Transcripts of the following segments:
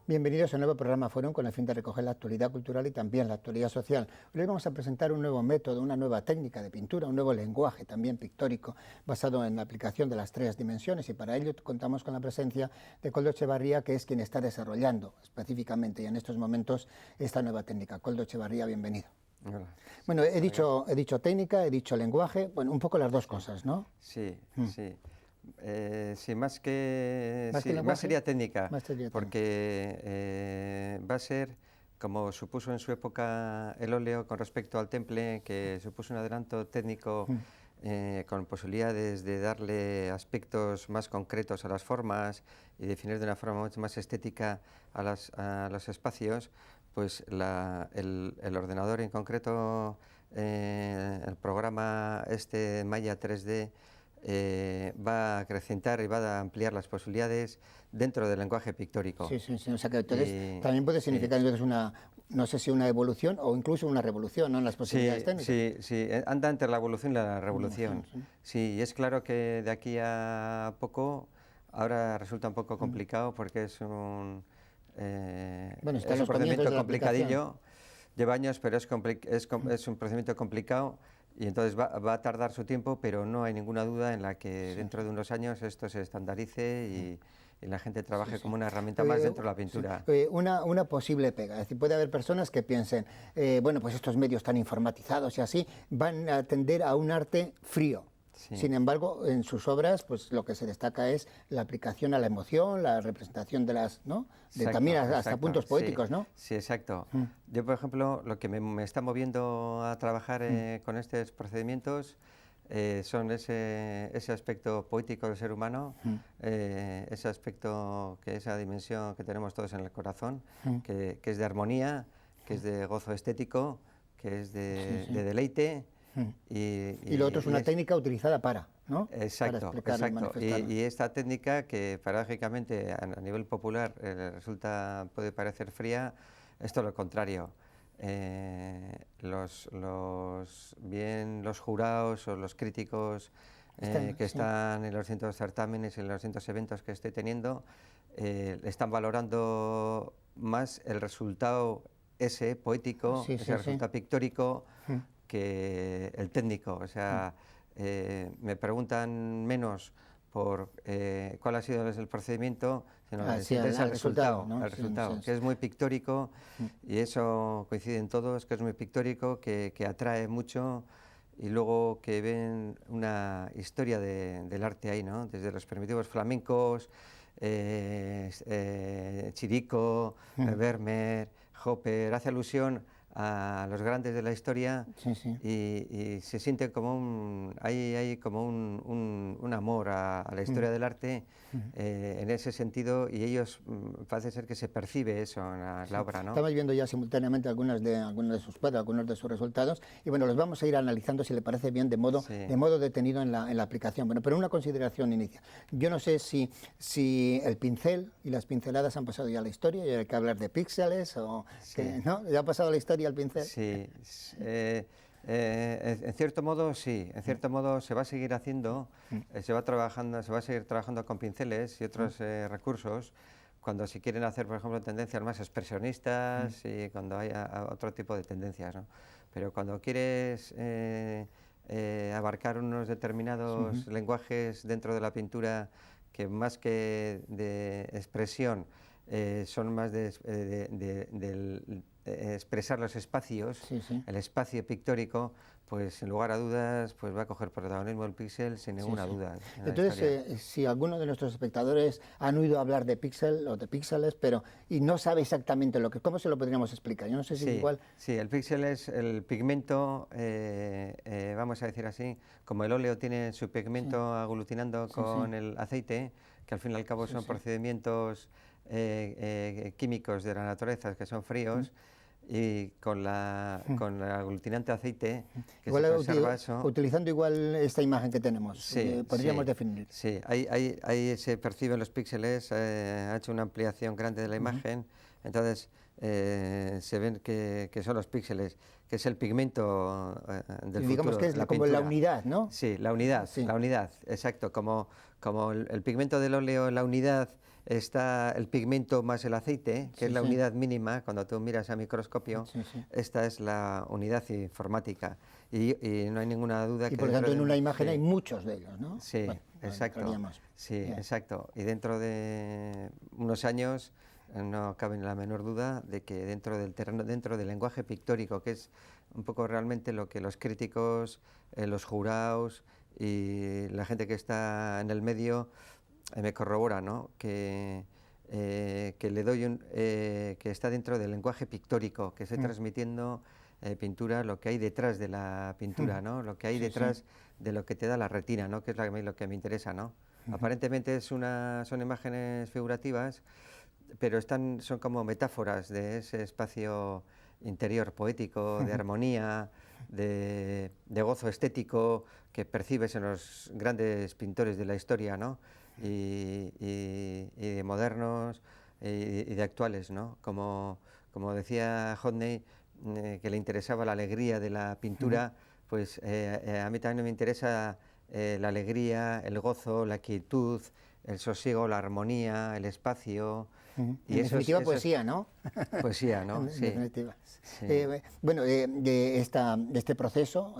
Bienvenidos a un nuevo programa Fórum con el fin de recoger la actualidad cultural y también la actualidad social. Hoy vamos a presentar un nuevo método, una nueva técnica de pintura, un nuevo lenguaje también pictórico basado en la aplicación de las 3 dimensiones, y para ello contamos con la presencia de Koldo Echevarría, que es quien está desarrollando específicamente y en estos momentos esta nueva técnica. Koldo Echevarría, bienvenido. Hola. Bueno, he dicho técnica, he dicho lenguaje, bueno, un poco las dos cosas, ¿no? Sí, sí. Sí, más sería técnica, Más sería porque va a ser, como supuso en su época el óleo con respecto al temple, que supuso un adelanto técnico con posibilidades de darle aspectos más concretos a las formas y definir de una forma mucho más estética a los espacios. Pues el ordenador en concreto, el programa Maya 3D, va a acrecentar y va a ampliar las posibilidades dentro del lenguaje pictórico. Sí, o sea que entonces también puede significar entonces una, no sé si una evolución o incluso una revolución, ¿no?, en las posibilidades técnicas. Sí, anda entre la evolución y la revolución. Sí, y es claro que de aquí a poco, ahora resulta un poco complicado porque es un procedimiento complicadillo, lleva años, pero es un procedimiento complicado. Y entonces va a tardar su tiempo, pero no hay ninguna duda en la que dentro de unos años esto se estandarice y la gente trabaje como una herramienta más dentro de la pintura. Una posible pega, es decir, puede haber personas que piensen, bueno, pues estos medios tan informatizados y así van a tender a un arte frío. Sí. Sin embargo, en sus obras, pues lo que se destaca es la aplicación a la emoción, la representación de las, ¿no? También hasta puntos poéticos, ¿no? Sí, exacto. Yo, por ejemplo, lo que me está moviendo a trabajar con estos procedimientos son ese aspecto poético del ser humano, ese aspecto, esa dimensión que tenemos todos en el corazón, que es de armonía, que es de gozo estético, que es de deleite. Y lo otro es una técnica utilizada para, ¿no? Exacto, para exacto. Y esta técnica, que paradójicamente a nivel popular puede parecer fría, es todo lo contrario. Los jurados o los críticos que están en los distintos certámenes y en los distintos eventos que estoy teniendo, están valorando más el resultado poético, ese resultado pictórico, que el técnico. O sea, me preguntan menos por cuál ha sido el procedimiento, sino el resultado, ¿no? El resultado, que es muy pictórico, y eso coincide en todos, que es muy pictórico, que atrae mucho, y luego que ven una historia del arte ahí, ¿no? Desde los primitivos flamencos, Chirico, Vermeer, Hopper, hace alusión a los grandes de la historia, y se siente como hay como un amor a la historia del arte en ese sentido, y ellos parece ser que se percibe eso en la obra, ¿no? Estamos viendo ya simultáneamente algunos de sus cuadros, algunos de sus resultados, y bueno, los vamos a ir analizando, si le parece bien, de modo detenido en la aplicación. Bueno, pero una consideración inicial. Yo no sé si el pincel y las pinceladas han pasado ya a la historia, y hay que hablar de píxeles, o ¿no? ¿Ya ha pasado a la historia el pincel? Sí, en cierto modo sí, en cierto modo se va a seguir haciendo, se va a seguir trabajando con pinceles y otros recursos, cuando se quieren hacer, por ejemplo, tendencias más expresionistas y cuando hay otro tipo de tendencias, ¿no? Pero cuando quieres abarcar unos determinados lenguajes dentro de la pintura, que más que de expresión son más de expresar los espacios, el espacio pictórico, pues sin lugar a dudas pues va a coger protagonismo el píxel sin ninguna duda. Entonces, si alguno de nuestros espectadores han oído hablar de píxel o de píxeles, y no sabe exactamente lo que, ¿cómo se lo podríamos explicar? Yo no sé si igual... Sí, el píxel es el pigmento, vamos a decir así, como el óleo tiene su pigmento aglutinando con el aceite, que al fin y al cabo son procedimientos químicos de la naturaleza que son fríos, y con el aglutinante aceite que igual se conserva eso. Utilizando igual esta imagen que tenemos, podríamos definir. Sí, ahí se perciben los píxeles, ha hecho una ampliación grande de la imagen, entonces se ven que son los píxeles, que es el pigmento del futuro. Digamos que es como la unidad, ¿no? Sí, la unidad, exacto, como el pigmento del óleo, la unidad está el pigmento más el aceite, que es la unidad mínima, cuando tú miras a microscopio, esta es la unidad informática. Y no hay ninguna duda que... Y por lo tanto en una imagen hay muchos de ellos, ¿no? Sí, bueno, exacto. Sí, exacto. Y dentro de unos años no cabe la menor duda de que dentro del terreno, dentro del lenguaje pictórico, que es un poco realmente lo que los críticos, los jurados y la gente que está en el medio me corrobora, ¿no? Que le doy que está dentro del lenguaje pictórico, que estoy transmitiendo pintura, lo que hay detrás de la pintura, ¿no? Lo que hay detrás de lo que te da la retina, ¿no? Que es lo que me interesa, ¿no? Aparentemente son imágenes figurativas, pero son como metáforas de ese espacio interior poético, de armonía, de gozo estético que percibes en los grandes pintores de la historia, ¿no? Y de modernos y de actuales, ¿no? Como decía Hodney, que le interesaba la alegría de la pintura, pues a mí también me interesa la alegría, el gozo, la quietud, el sosiego, la armonía, el espacio. Y en definitiva poesía, ¿no? Poesía, ¿no? En definitiva. Sí. Bueno, este proceso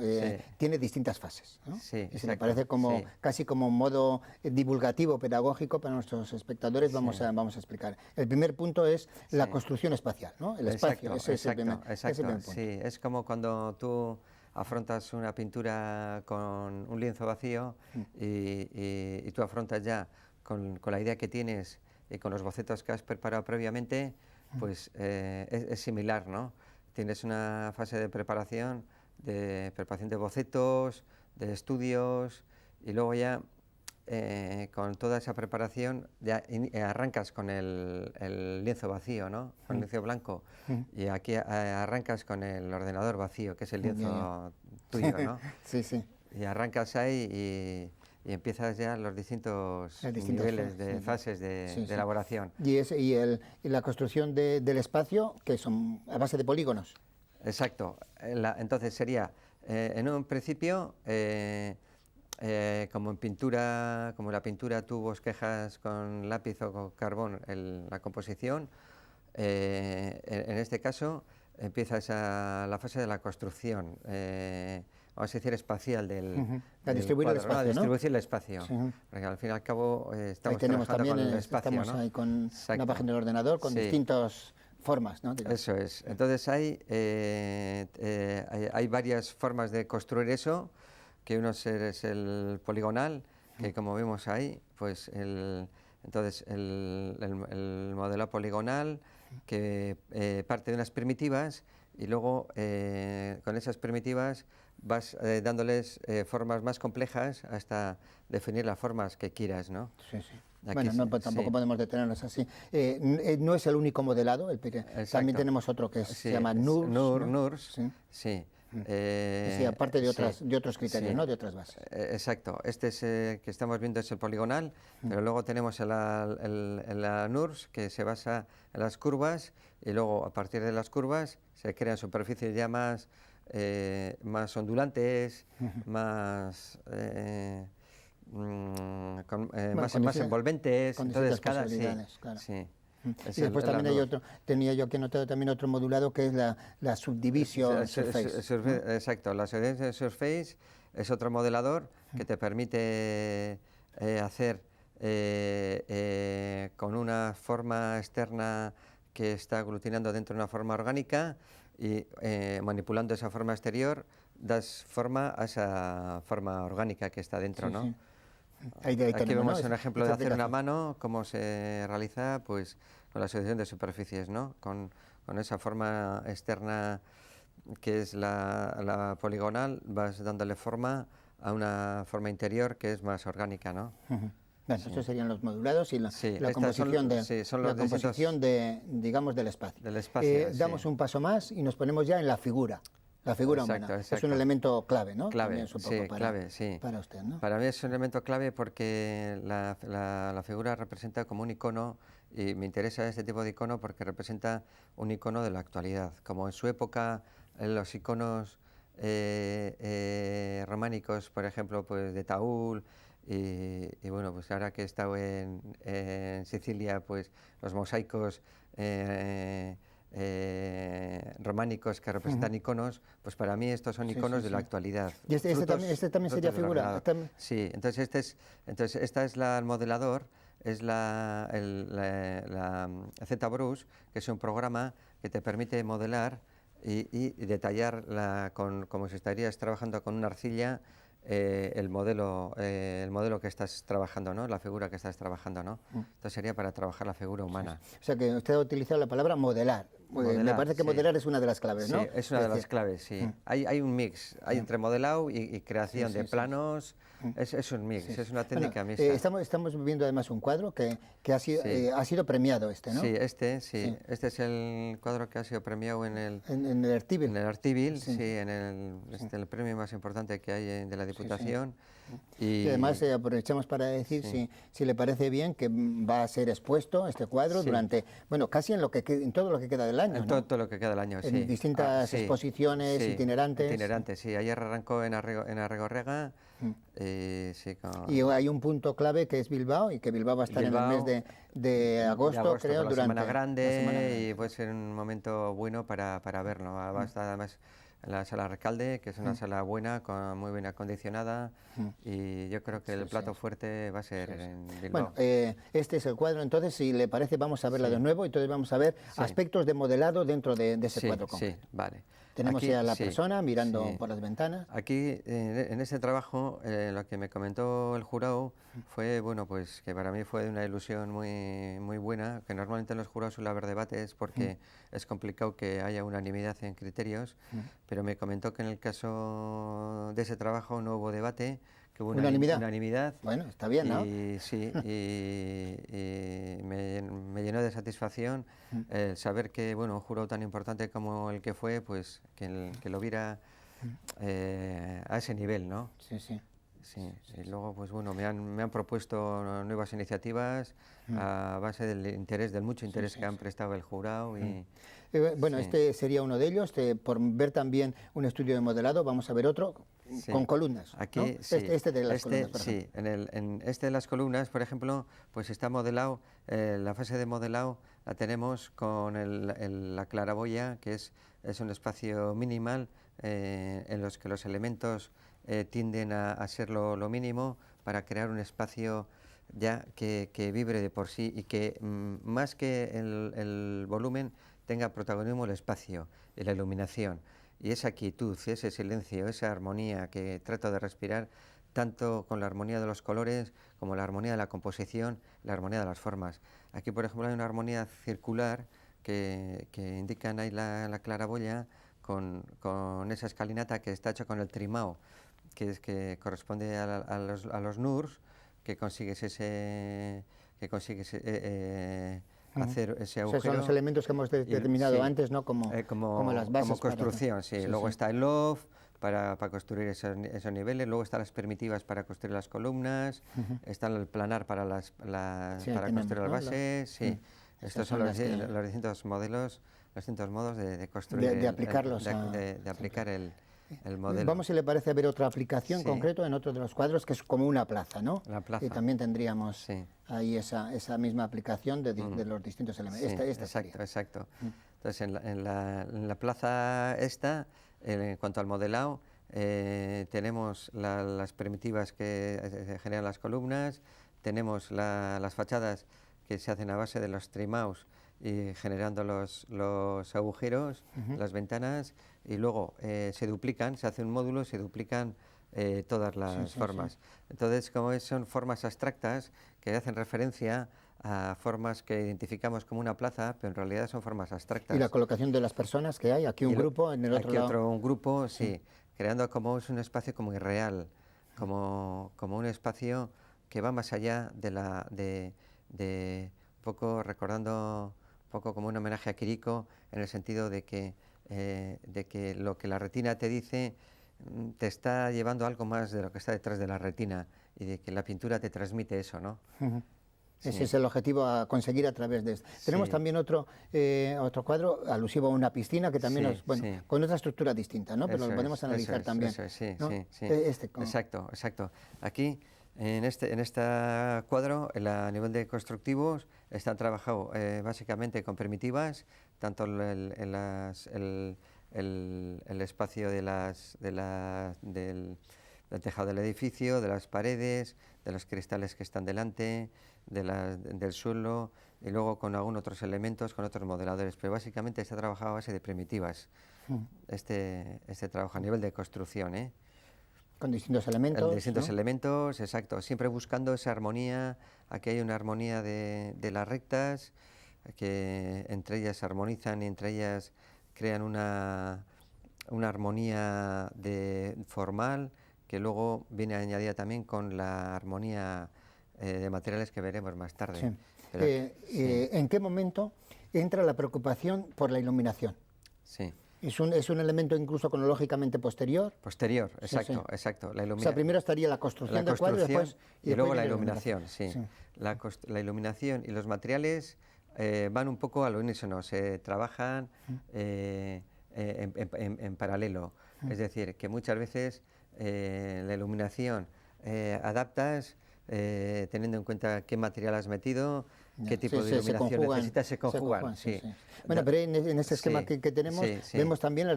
tiene distintas fases, ¿no? Sí, y se me parece como casi como un modo divulgativo, pedagógico para nuestros espectadores. Vamos a explicar. El primer punto es la construcción espacial, ¿no? El espacio. Ese es el primer punto. Sí, es como cuando tú afrontas una pintura con un lienzo vacío y tú afrontas ya con la idea que tienes y con los bocetos que has preparado previamente, pues es similar, ¿no? Tienes una fase de preparación de bocetos, de estudios, y luego ya con toda esa preparación ya arrancas con el lienzo vacío, ¿no? Con el lienzo blanco, y aquí arrancas con el ordenador vacío, que es el lienzo tuyo, ¿no? Sí, sí. Y arrancas ahí y empiezas ya los distintos niveles de fases de elaboración. Y la construcción del espacio, que son a base de polígonos. Exacto. Entonces sería, en un principio, como en pintura, como la pintura tú bosquejas con lápiz o con carbón la composición, en este caso empieza la fase de la construcción. Vamos a decir espacial distribuir el espacio, ¿no? Distribuir el espacio, porque al fin y al cabo estamos ahí trabajando también, con el espacio, estamos ahí con una página del ordenador con distintas formas, ¿no? Eso es. Entonces hay varias formas de construir eso, que uno es el poligonal, que como vemos ahí, pues entonces el modelo poligonal que parte de unas primitivas y luego con esas primitivas vas dándoles formas más complejas hasta definir las formas que quieras, ¿no? Sí. Bueno, tampoco podemos detenernos así. No es el único modelado, también tenemos otro que se llama NURS. Sí, aparte de otros criterios, ¿no? De otras bases. Exacto. Este es que estamos viendo es el poligonal, pero luego tenemos la NURS, que se basa en las curvas, y luego a partir de las curvas se crean superficies ya más ondulantes, más más envolventes. Entonces claro. Y después también tenía yo aquí anotado también otro modulado que es la subdivision surface. Exacto, la subdivision surface es otro modelador que te permite hacer con una forma externa que está aglutinando dentro de una forma orgánica y manipulando esa forma exterior das forma a esa forma orgánica que está dentro, ¿no? Aquí vemos un ejemplo de hacer una mano, cómo se realiza pues con la asociación de superficies, ¿no? Con esa forma externa que es la poligonal, vas dándole forma a una forma interior que es más orgánica, ¿no? Bueno, estos serían los modulados y la composición, digamos, del espacio. Damos un paso más y nos ponemos ya en la figura. La figura humana es un elemento clave, ¿no? Clave, sí. Para usted, ¿no? Para mí es un elemento clave porque la figura representa como un icono, y me interesa este tipo de icono porque representa un icono de la actualidad. Como en su época los iconos románicos, por ejemplo, pues de Taúl y bueno, pues ahora que he estado en Sicilia, pues los mosaicos románicos que representan iconos, pues para mí estos son iconos de la actualidad. ¿Y este también sería figura? Sí, entonces esta es el modelador, es la ZBrush, que es un programa que te permite modelar y detallar como si estarías trabajando con una arcilla el modelo que estás trabajando, ¿no? La figura que estás trabajando, ¿no? Entonces sería para trabajar la figura humana. O sea que usted ha utilizado la palabra modelar. Me parece que modelar es una de las claves, ¿no? Sí, es una de las claves, sí. Hay un mix, hay entre modelado y creación de planos. Es un mix, es una técnica mixta. Estamos viendo además un cuadro que ha sido premiado, ¿no? Sí, este es el cuadro que ha sido premiado en el Artíbil. En el Artíbil, sí, el premio más importante que hay de la Diputación. Y además aprovechamos para decir si le parece bien que va a ser expuesto este cuadro durante, bueno, casi en todo lo que queda del año, en ¿no? todo lo que queda del año, sí. En distintas exposiciones itinerantes. Itinerantes, sí. Ayer arrancó en Arregorrega. Y hay un punto clave que es Bilbao, y que Bilbao va a estar en el mes de agosto, creo, durante la Semana Grande, y puede ser un momento bueno para verlo. Va a estar además en la Sala Recalde, que es una sala buena, muy bien acondicionada, y yo creo que el plato fuerte va a ser en Bilbao. Bueno, este es el cuadro, entonces, si le parece, vamos a verla de nuevo, y entonces vamos a ver aspectos de modelado dentro de ese cuadro concreto. Sí, vale. Tenemos ya a la persona mirando por las ventanas. Aquí, en este trabajo, lo que me comentó el jurado fue, bueno, pues que para mí fue una ilusión muy buena, que normalmente en los jurados suele haber debates porque es complicado que haya unanimidad en criterios, pero me comentó que en el caso de ese trabajo no hubo debate, que hubo unanimidad. Bueno, está bien, ¿no? Y sí, y me llenó de satisfacción el saber que, bueno, un jurado tan importante como el que fue, pues que lo viera a ese nivel, ¿no? Sí. Y luego, pues bueno, me han propuesto nuevas iniciativas a base del mucho interés que han prestado el jurado. Bueno, este sería uno de ellos. Por ver también un estudio de modelado, vamos a ver otro con columnas. Aquí, ¿no? sí. Este de las columnas, por ejemplo. En este de las columnas, por ejemplo, pues está modelado, la fase de modelado la tenemos con la claraboya, que es un espacio minimal en los que los elementos tienden a ser lo mínimo para crear un espacio ya que vibre de por sí y que más que el volumen tenga protagonismo el espacio y la iluminación y esa quietud, ese silencio, esa armonía que trato de respirar tanto con la armonía de los colores como la armonía de la composición, la armonía de las formas. Aquí, por ejemplo, hay una armonía circular que indican ahí la claraboya con esa escalinata que está hecha con el trimao, que corresponde a los NURS, que consigues hacer ese agujero. O sea, son los elementos que hemos determinado antes, ¿no? Como las bases. Como construcción, luego está el loft para construir esos niveles, luego están las permitivas para construir las columnas, está el planar para construir las bases, Estos son los distintos modelos, los distintos modos de construir, de aplicarlos, de aplicar el modelo. Vamos, si le parece, a ver otra aplicación concreto en otro de los cuadros, que es como una plaza, ¿no? La plaza. Y también tendríamos ahí esa misma aplicación de los distintos elementos. Exacto. Entonces, en la plaza en cuanto al modelado, tenemos las primitivas que generan las columnas, tenemos las fachadas que se hacen a base de los trimaos y generando los agujeros, las ventanas, y luego se hace un módulo, se duplican todas las formas. Entonces, como son formas abstractas que hacen referencia a formas que identificamos como una plaza, pero en realidad son formas abstractas. Y la colocación de las personas que hay, aquí un grupo, en el otro lado. Un grupo, creando como es un espacio como irreal, como un espacio que va más allá de un poco recordando un poco como un homenaje a Quirico, en el sentido de que lo que la retina te dice te está llevando algo más de lo que está detrás de la retina, y de que la pintura te transmite eso, ¿no? Ese es el objetivo a conseguir a través de esto. Tenemos también otro cuadro alusivo a una piscina, que también con otra estructura distinta, ¿no? Pero lo podemos analizar también. Exacto. Aquí En este cuadro, a nivel de constructivos, están trabajados básicamente con primitivas, tanto el espacio del tejado del edificio, de las paredes, de los cristales que están delante, del suelo, y luego con algunos otros elementos, con otros modeladores, pero básicamente está trabajado a base de primitivas, este trabajo a nivel de construcción, ¿eh? Con distintos elementos. Distintos elementos, exacto. Siempre buscando esa armonía. Aquí hay una armonía de las rectas, que entre ellas se armonizan y entre ellas crean una armonía formal, que luego viene añadida también con la armonía de materiales que veremos más tarde. Sí. Pero, ¿En qué momento entra la preocupación por la iluminación? Sí. ¿Es un elemento incluso cronológicamente posterior? Posterior, exacto, sí. exacto. O sea, primero estaría la construcción del cuadro y luego la iluminación, sí. La iluminación y los materiales van un poco al unísono, se trabajan en paralelo. Es decir, que muchas veces la iluminación adaptas teniendo en cuenta qué material has metido, qué tipo de iluminación necesitas, se conjugan. Sí. Bueno, pero en este esquema que tenemos vemos también la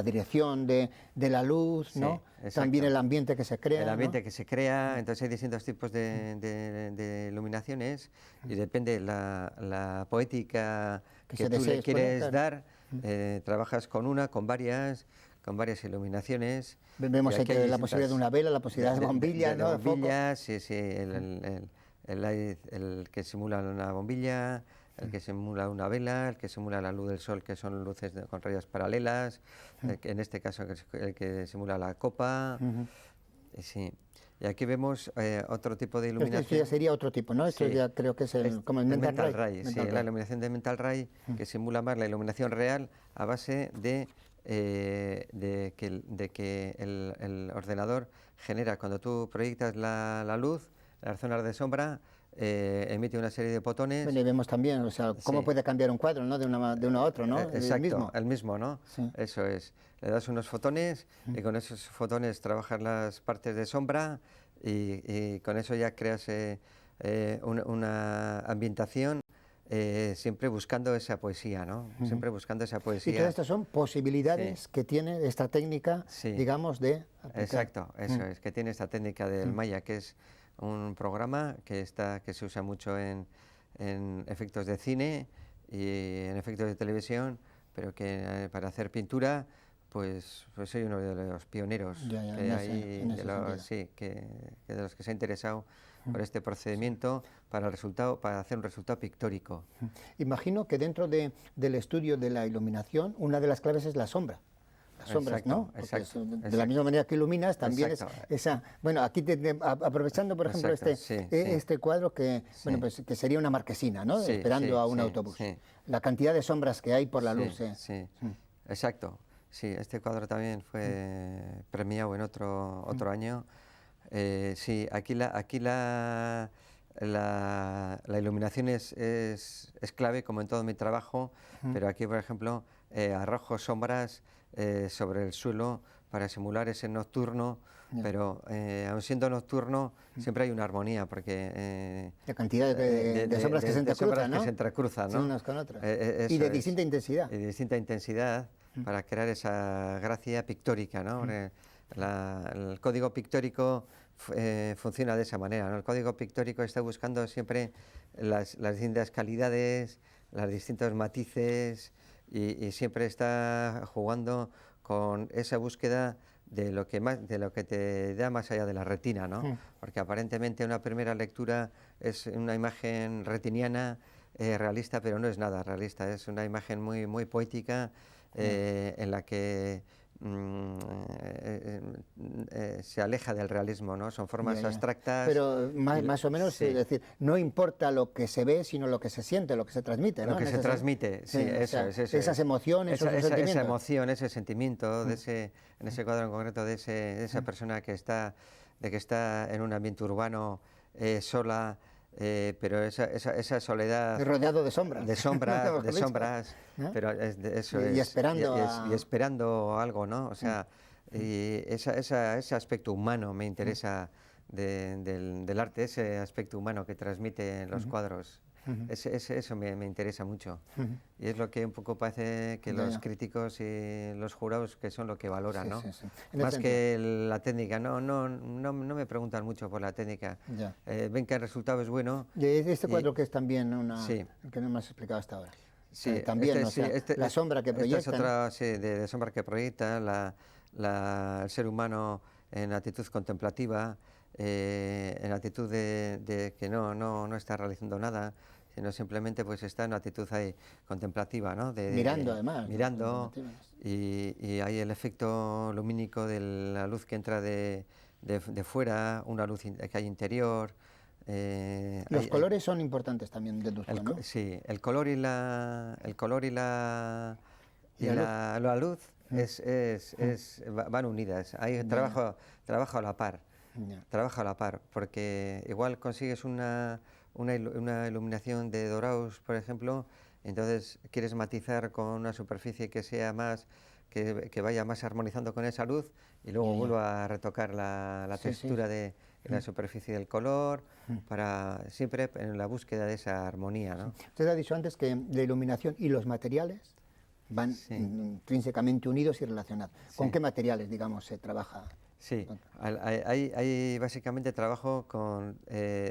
dirección de la luz, ¿no? También el ambiente que se crea. El ambiente que se crea, entonces hay distintos tipos de iluminaciones y depende la poética que tú le quieres dar, trabajas con varias iluminaciones. Vemos aquí la posibilidad de una vela, la posibilidad de bombillas, ¿no? De bombillas, sí, el que simula una bombilla, el que simula una vela, el que simula la luz del sol, que son luces con rayas paralelas, en este caso el que simula la copa. Sí. Y aquí vemos otro tipo de iluminación. Esto ya sería otro tipo, ¿no? Esto ya creo que es como el mental ray. Sí, la iluminación de mental ray, que simula más la iluminación real a base de que el ordenador genera, cuando tú proyectas la luz, las zonas de sombra, emite una serie de fotones. Bueno, y vemos también, o sea, cómo puede cambiar un cuadro, ¿no? De uno a otro, ¿no? Exacto, el mismo, ¿no? Sí. Eso es. Le das unos fotones y con esos fotones trabajas las partes de sombra y con eso ya creas una ambientación. Siempre buscando esa poesía, ¿no? Siempre buscando esa poesía. Y todas estas son posibilidades que tiene esta técnica, digamos, de aplicar. Exacto, eso es, que tiene esta técnica del Maya, que es un programa que se usa mucho en efectos de cine y en efectos de televisión, pero que para hacer pintura, pues soy uno de los pioneros de los que se ha interesado por este procedimiento para hacer un resultado pictórico. Imagino que dentro del estudio de la iluminación, una de las claves es la sombra. Las sombras, ¿no? De la misma manera que iluminas, también es esa... Bueno, aquí aprovechando, por ejemplo, este cuadro que sería una marquesina, ¿no? Esperando a un autobús. La cantidad de sombras que hay por la luz. Exacto. Sí, este cuadro también fue premiado en otro año. Sí, aquí la iluminación es clave, como en todo mi trabajo, pero aquí, por ejemplo, arrojo sombras sobre el suelo para simular ese nocturno, pero aun siendo nocturno siempre hay una armonía, porque... la cantidad de sombras que se entrecruzan, ¿no? Que se entrecruzan, ¿no? Unas con otras. Y de distinta intensidad. Y de distinta intensidad para crear esa gracia pictórica, ¿no? El código pictórico funciona de esa manera, ¿no? El código pictórico está buscando siempre las distintas calidades, los distintos matices y siempre está jugando con esa búsqueda de lo que te da más allá de la retina, ¿no? Porque aparentemente una primera lectura es una imagen retiniana realista, pero no es nada realista, es una imagen muy, muy poética en la que se aleja del realismo, ¿no? Son formas abstractas. Pero más o menos, es decir, no importa lo que se ve, sino lo que se siente, lo que se transmite, ¿no? Lo que se transmite, esas emociones, esos sentimientos. Esa emoción, ese sentimiento, en ese cuadro en concreto, de esa persona que está en un ambiente urbano sola, pero esa soledad... rodeado de sombras. De sombras, ¿no? Pero y esperando y esperando algo, ¿no? O sea, y ese aspecto humano me interesa del arte, ese aspecto humano que transmite los cuadros. Eso me interesa mucho. Y es lo que un poco parece que los críticos y los jurados que son lo que valoran, ¿no? Más que la técnica. No me preguntan mucho por la técnica. Ven que el resultado es bueno. Y este cuadro que es también que no me has explicado hasta ahora. Sí, también, la sombra que proyecta. Esta es otra, sí, de sombra que proyecta el ser humano en actitud contemplativa, en actitud de que no está realizando nada, sino simplemente pues está en una actitud ahí contemplativa, ¿no? Mirando además. Mirando, y hay el efecto lumínico de la luz que entra de fuera, una luz que hay interior. Los colores son importantes también, deduzco, ¿no? Sí, el color y la luz van unidas. Hay trabajo a la par. Trabajo a la par, porque igual consigues una iluminación de dorados, por ejemplo, entonces quieres matizar con una superficie que sea más, que vaya más armonizando con esa luz, y luego vuelvo a retocar la textura de la superficie del color, para siempre en la búsqueda de esa armonía, ¿no? Usted ha dicho antes que la iluminación y los materiales van intrínsecamente unidos y relacionados. ¿Con qué materiales, digamos, se trabaja? Sí, hay básicamente trabajo con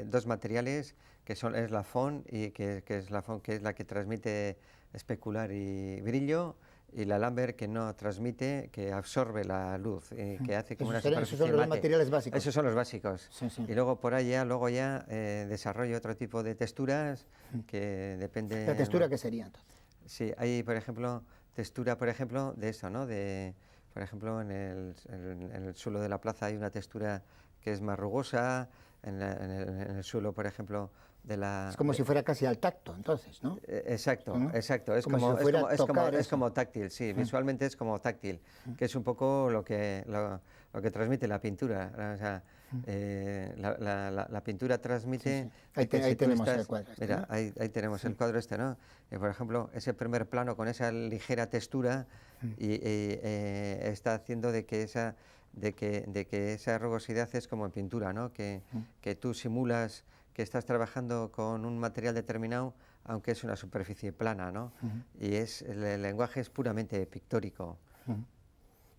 dos materiales, que es la FON, que es la que transmite especular y brillo, y la Lambert, que no transmite, que absorbe la luz, que hace como una superficie mate. Esos son los materiales básicos. Esos son los básicos. Y luego por ahí desarrollo otro tipo de texturas que depende... ¿La textura qué sería entonces? Sí, hay, por ejemplo, textura, por ejemplo, de eso, ¿no? Por ejemplo, en el suelo de la plaza hay una textura que es más rugosa, en el suelo, por ejemplo, de la... Es como si fuera casi al tacto, entonces, ¿no? Exacto, ¿no? exacto. Es como táctil, sí, visualmente es como táctil, que es un poco lo que transmite la pintura. O sea, la pintura transmite... Ahí tenemos el cuadro. Mira, ¿no? ahí tenemos el cuadro este, ¿no? Por ejemplo, ese primer plano con esa ligera textura está haciendo de que esa rugosidad es como en pintura, ¿no? Que tú simulas que estás trabajando con un material determinado, aunque es una superficie plana, ¿no? Y el lenguaje es puramente pictórico.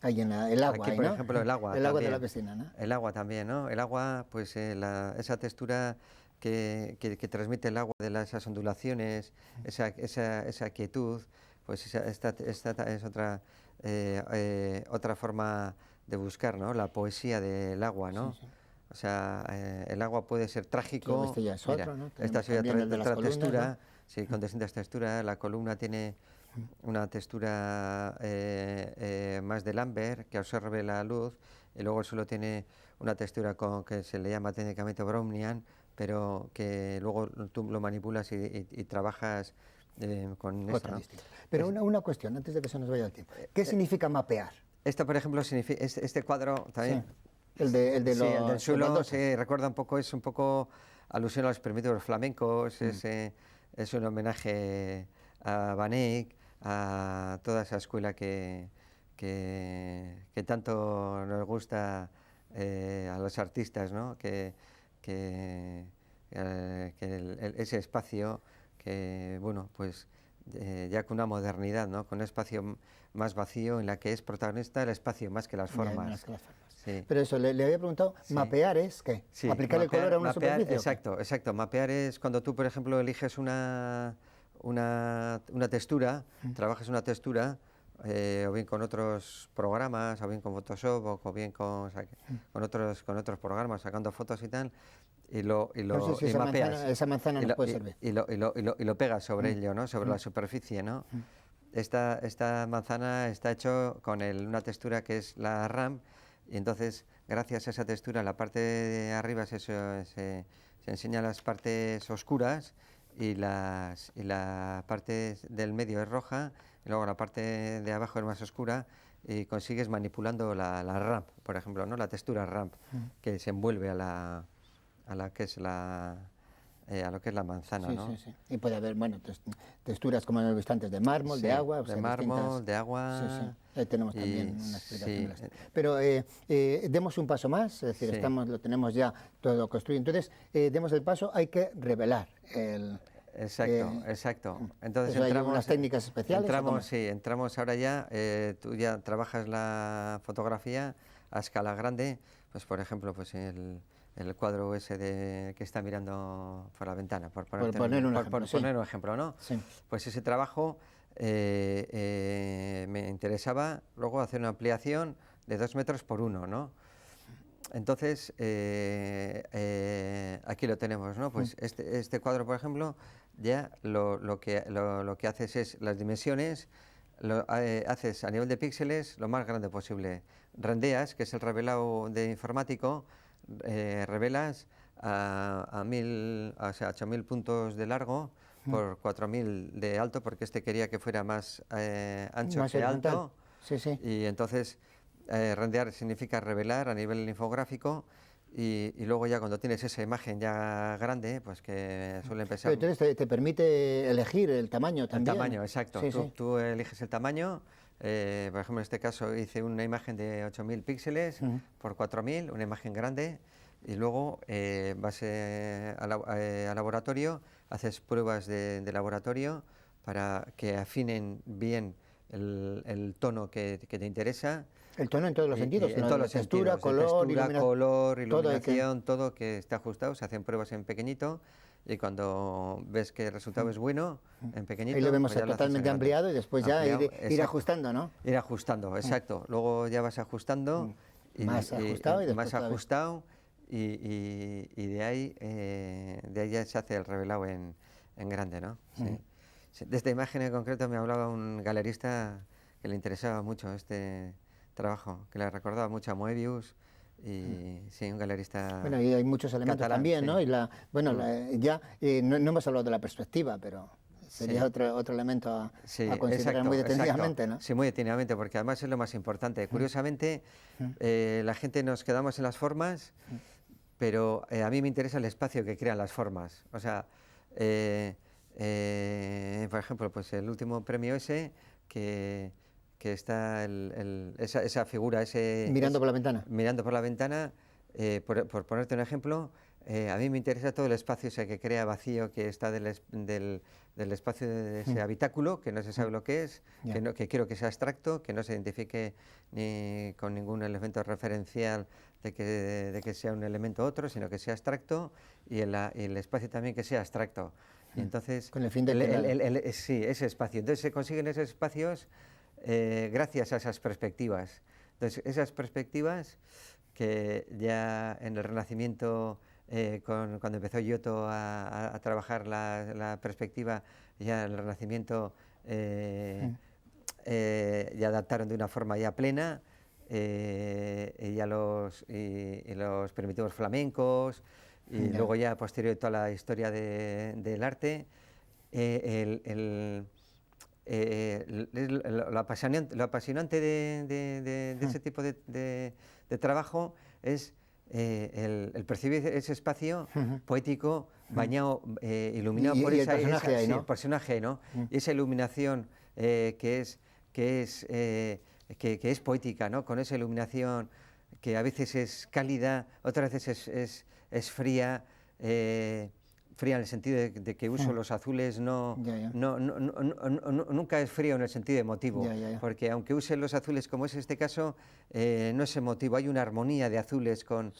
Ahí en el agua, aquí, por ejemplo, el agua. El agua de la piscina, ¿no? El agua también, ¿no? El agua, pues esa textura que transmite el agua de esas ondulaciones, esa quietud, pues esta es otra forma de buscar, ¿no? La poesía del agua, ¿no? O sea, el agua puede ser trágico. Este ya es otro, ¿no? Esta es otra textura, ¿no? Sí, con distintas texturas. La columna tiene una textura más de Lambert, que absorbe la luz, y luego el suelo tiene una textura que se le llama técnicamente Brownian, pero que luego tú lo manipulas y trabajas con otra esto, distinta. Pero una cuestión, antes de que se nos vaya el tiempo. ¿Qué significa mapear? Esta, por ejemplo, significa este cuadro también. El del suelo, recuerda un poco, es un poco alusión a los primitivos flamencos, es un homenaje a Van Eyck, a toda esa escuela que tanto nos gusta a los artistas, ¿no? Ese espacio que, bueno, pues ya con una modernidad, ¿no? Con un espacio más vacío en la que es protagonista el espacio más que las formas. Sí. Pero eso, le había preguntado, ¿mapear es qué? Sí, ¿aplicar el color a una superficie? Exacto. Mapear es cuando tú, por ejemplo, eliges una textura, trabajas una textura, o bien con otros programas, o bien con Photoshop, o bien con otros programas, sacando fotos y tal, y mapeas. Esa manzana nos puede servir. Y lo pegas sobre ello, ¿no? Sobre la superficie, ¿no? Esta manzana está hecho con una textura que es la RAM, y entonces, gracias a esa textura, en la parte de arriba se enseñan las partes oscuras y la parte del medio es roja, y luego la parte de abajo es más oscura, y consigues manipulando la ramp, por ejemplo, ¿no? La textura ramp, que se envuelve a la que es a lo que es la manzana, sí, ¿no? sí, sí. Y puede haber, bueno, texturas como hemos visto antes, de mármol, Sí, de agua. O de sea, mármol, de agua. Sí, sí. Ahí tenemos también una explicación Sí, de las. Pero demos un paso más, es decir, sí. lo tenemos ya todo construido. Entonces, demos el paso, hay que revelar el. Exacto, exacto. Entonces ¿Hay unas técnicas especiales? Entramos ahora ya, tú ya trabajas la fotografía a escala grande, pues por ejemplo, pues el cuadro ese que está mirando por la ventana, por poner un ejemplo, sí. poner un ejemplo, ¿no? Sí. Pues ese trabajo me interesaba luego hacer una ampliación de 2 metros por 1, ¿no? Entonces, aquí lo tenemos, ¿no? Pues este cuadro, por ejemplo, ya lo que haces es las dimensiones, haces a nivel de píxeles lo más grande posible. Rendeas, que es el revelado de informático, revelas a 8.000 puntos de largo por 4.000 de alto, porque quería que fuera más ancho más que alto. Sí, sí. Y entonces rendear significa revelar a nivel infográfico y luego ya cuando tienes esa imagen ya grande, pues que suele empezar. Pero entonces te permite elegir el tamaño también. El tamaño, exacto. Sí, tú eliges el tamaño. Por ejemplo, en este caso hice una imagen de 8.000 píxeles por 4.000, una imagen grande. Y luego vas al laboratorio, haces pruebas de laboratorio para que afinen bien el tono que te interesa. El tono en todos los sentidos, en todos los textura, sentidos, color, iluminación, todo que está ajustado, se hacen pruebas en pequeñito y cuando ves que el resultado es bueno, en pequeñito. Ahí lo vemos pues totalmente ampliado y después ya ir ajustando, ¿no? Ir ajustando, exacto. Luego ya vas ajustando. Más ajustado y después más ajustado y de ahí ya se hace el revelado en grande, ¿no? Sí. De esta imagen en concreto me hablaba un galerista que le interesaba mucho este trabajo, que le recordaba mucho a Moebius y sí, un galerista. Bueno, y hay muchos elementos catalán, también, sí. ¿no? Y no hemos hablado de la perspectiva, pero sería otro elemento a considerar muy detenidamente, exacto. ¿no? Sí, muy detenidamente, porque además es lo más importante. Curiosamente, la gente nos quedamos en las formas, pero a mí me interesa el espacio que crean las formas. O sea, por ejemplo, pues el último premio ese que está esa figura, mirando por la ventana. Mirando por la ventana, por ponerte un ejemplo, a mí me interesa todo el espacio ese que crea vacío, que está del espacio de ese habitáculo, que no se sabe lo que es, que quiero que sea abstracto, que no se identifique ni con ningún elemento referencial de que sea un elemento u otro, sino que sea abstracto y el espacio también que sea abstracto. Y entonces, con el fin de sí, ese espacio. Entonces se consiguen esos espacios gracias a esas perspectivas. Entonces, esas perspectivas que ya en el Renacimiento, cuando empezó Giotto a trabajar la perspectiva, ya en el Renacimiento ya adaptaron de una forma ya plena, y los primitivos flamencos, y luego ya posterior toda la historia del arte, lo apasionante de ese tipo de trabajo es el percibir ese espacio poético, bañado, iluminado por ese personaje, ¿no? Y esa iluminación que es poética, ¿no? Con esa iluminación que a veces es cálida, otras veces es fría. Fría en el sentido de que uso los azules, nunca es frío en el sentido emotivo, porque aunque use los azules como es este caso, no es emotivo, hay una armonía de azules con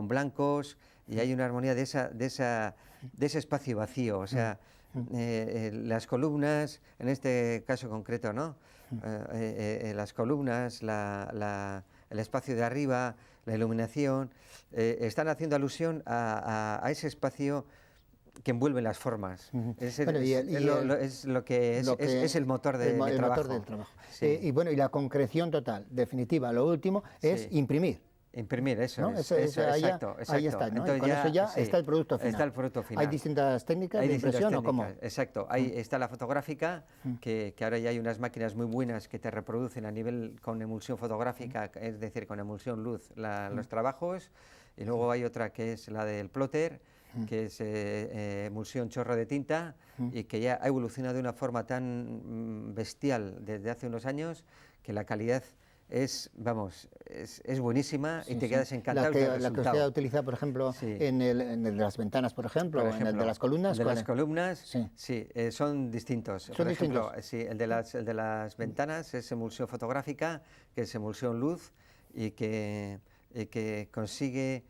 blancos y hay una armonía de ese espacio vacío, o sea, las columnas, en este caso concreto, ¿no? Las columnas, el espacio de arriba, la iluminación, están haciendo alusión a ese espacio que envuelve las formas. Es el motor de mi trabajo. Motor del trabajo. Sí. Y la concreción total, definitiva, lo último es imprimir. Imprimir, eso, ¿no? Exacto. Ahí está, ¿no? Entonces con eso ya está el producto final. Está el producto final. ¿Hay distintas técnicas de impresión o cómo? Exacto. Ahí está la fotográfica, que ahora ya hay unas máquinas muy buenas que te reproducen a nivel con emulsión fotográfica, es decir, con emulsión luz, los trabajos. Y luego hay otra que es la del plotter, que es emulsión chorro de tinta, y que ya ha evolucionado de una forma tan bestial desde hace unos años que la calidad es, vamos, es buenísima, y te quedas encantado del resultado. La que usted ha utilizado, por ejemplo, en el de las ventanas, por ejemplo, o en el de las columnas. El de las columnas, son distintos. Por ejemplo, el de las ventanas es emulsión fotográfica, que es emulsión luz, y que consigue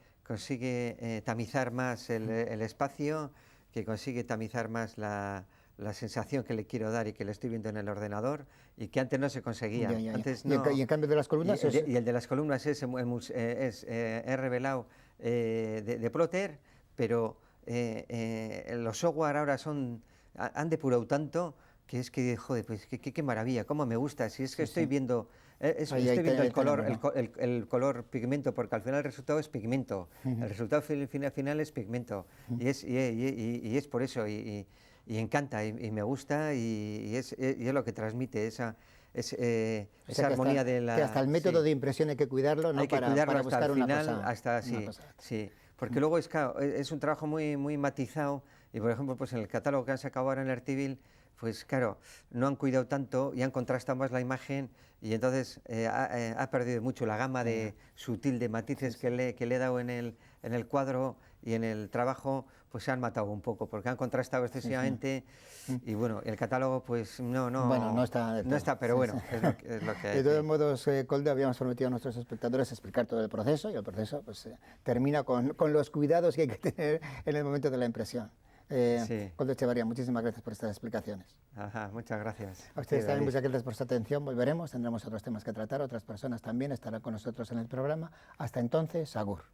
tamizar más el espacio, que consigue tamizar más la sensación que le quiero dar y que le estoy viendo en el ordenador, y que antes no se conseguía. Antes no, y en cambio de las columnas y el de las columnas es revelado de plotter, pero los software ahora han depurado tanto que es que, joder, pues qué maravilla, cómo me gusta. Si es que estoy viendo el color pigmento, porque al final el resultado es pigmento, el resultado final es pigmento, y es por eso, y encanta, y me gusta, y es lo que transmite esa armonía de la... Que hasta el método de impresión hay que cuidarlo, ¿no? Hay que cuidarlo para hasta buscar el final, una cosa. sí, porque luego es un trabajo muy matizado, y por ejemplo, pues en el catálogo que han sacado ahora en Artivil, pues claro, no han cuidado tanto y han contrastado más la imagen, y entonces ha perdido mucho la gama sutil de matices que le he dado en el cuadro y en el trabajo, pues se han matado un poco, porque han contrastado excesivamente, y bueno, el catálogo pues no está, pero bueno, es lo que hay. De todos modos, Koldo, habíamos prometido a nuestros espectadores explicar todo el proceso, y el proceso pues termina con los cuidados que hay que tener en el momento de la impresión. Koldo Etxebarria, muchísimas gracias por estas explicaciones. Ajá, muchas gracias. A ustedes también muchas gracias por su atención. Volveremos, tendremos otros temas que tratar, otras personas también estarán con nosotros en el programa. Hasta entonces, agur.